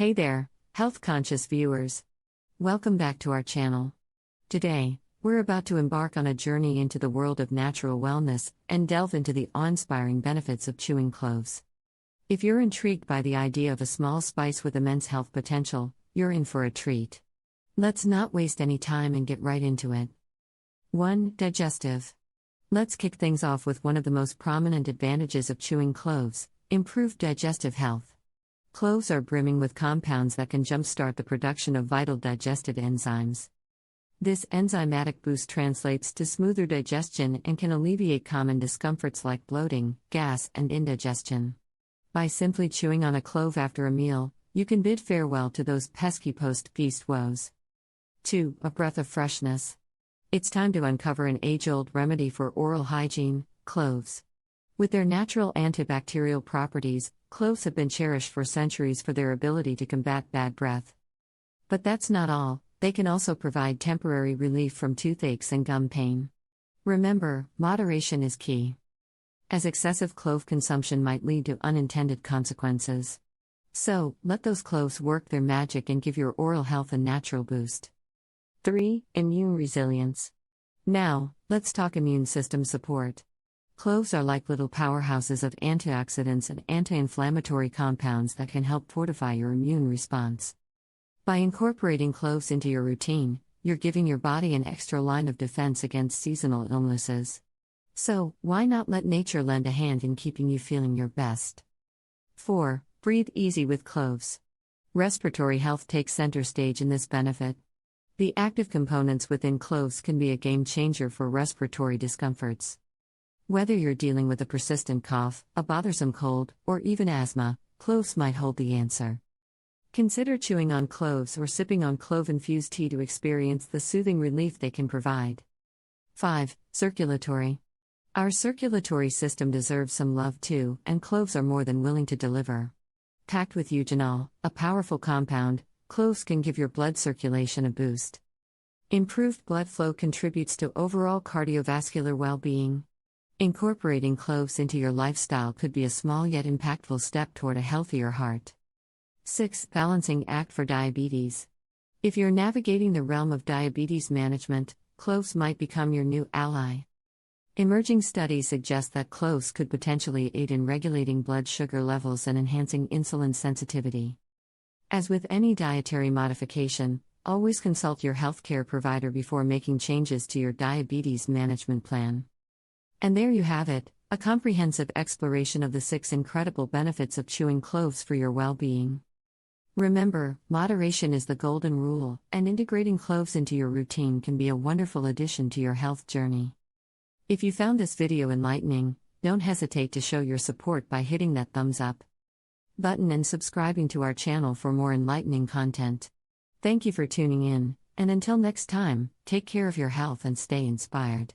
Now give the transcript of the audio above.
Hey there, health-conscious viewers. Welcome back to our channel. Today, we're about to embark on a journey into the world of natural wellness and delve into the awe-inspiring benefits of chewing cloves. If you're intrigued by the idea of a small spice with immense health potential, you're in for a treat. Let's not waste any time and get right into it. 1. Digestive. Let's kick things off with one of the most prominent advantages of chewing cloves: improved digestive health. Cloves are brimming with compounds that can jumpstart the production of vital digestive enzymes. This enzymatic boost translates to smoother digestion and can alleviate common discomforts like bloating, gas, and indigestion. By simply chewing on a clove after a meal, you can bid farewell to those pesky post-feast woes. 2. A breath of freshness. It's time to uncover an age-old remedy for oral hygiene: cloves. With their natural antibacterial properties, cloves have been cherished for centuries for their ability to combat bad breath. But that's not all, they can also provide temporary relief from toothaches and gum pain. Remember, moderation is key, as excessive clove consumption might lead to unintended consequences. So, let those cloves work their magic and give your oral health a natural boost. 3. Immune resilience. Now, let's talk immune system support. Cloves are like little powerhouses of antioxidants and anti-inflammatory compounds that can help fortify your immune response. By incorporating cloves into your routine, you're giving your body an extra line of defense against seasonal illnesses. So, why not let nature lend a hand in keeping you feeling your best? 4. Breathe easy with cloves. Respiratory health takes center stage in this benefit. The active components within cloves can be a game changer for respiratory discomforts. Whether you're dealing with a persistent cough, a bothersome cold, or even asthma, cloves might hold the answer. Consider chewing on cloves or sipping on clove-infused tea to experience the soothing relief they can provide. 5. Circulatory. Our circulatory system deserves some love too, and cloves are more than willing to deliver. Packed with eugenol, a powerful compound, cloves can give your blood circulation a boost. Improved blood flow contributes to overall cardiovascular well-being. Incorporating cloves into your lifestyle could be a small yet impactful step toward a healthier heart. 6. Balancing act for diabetes. If you're navigating the realm of diabetes management, cloves might become your new ally. Emerging studies suggest that cloves could potentially aid in regulating blood sugar levels and enhancing insulin sensitivity. As with any dietary modification, always consult your healthcare provider before making changes to your diabetes management plan. And there you have it, a comprehensive exploration of the 6 incredible benefits of chewing cloves for your well-being. Remember, moderation is the golden rule, and integrating cloves into your routine can be a wonderful addition to your health journey. If you found this video enlightening, don't hesitate to show your support by hitting that thumbs up button and subscribing to our channel for more enlightening content. Thank you for tuning in, and until next time, take care of your health and stay inspired.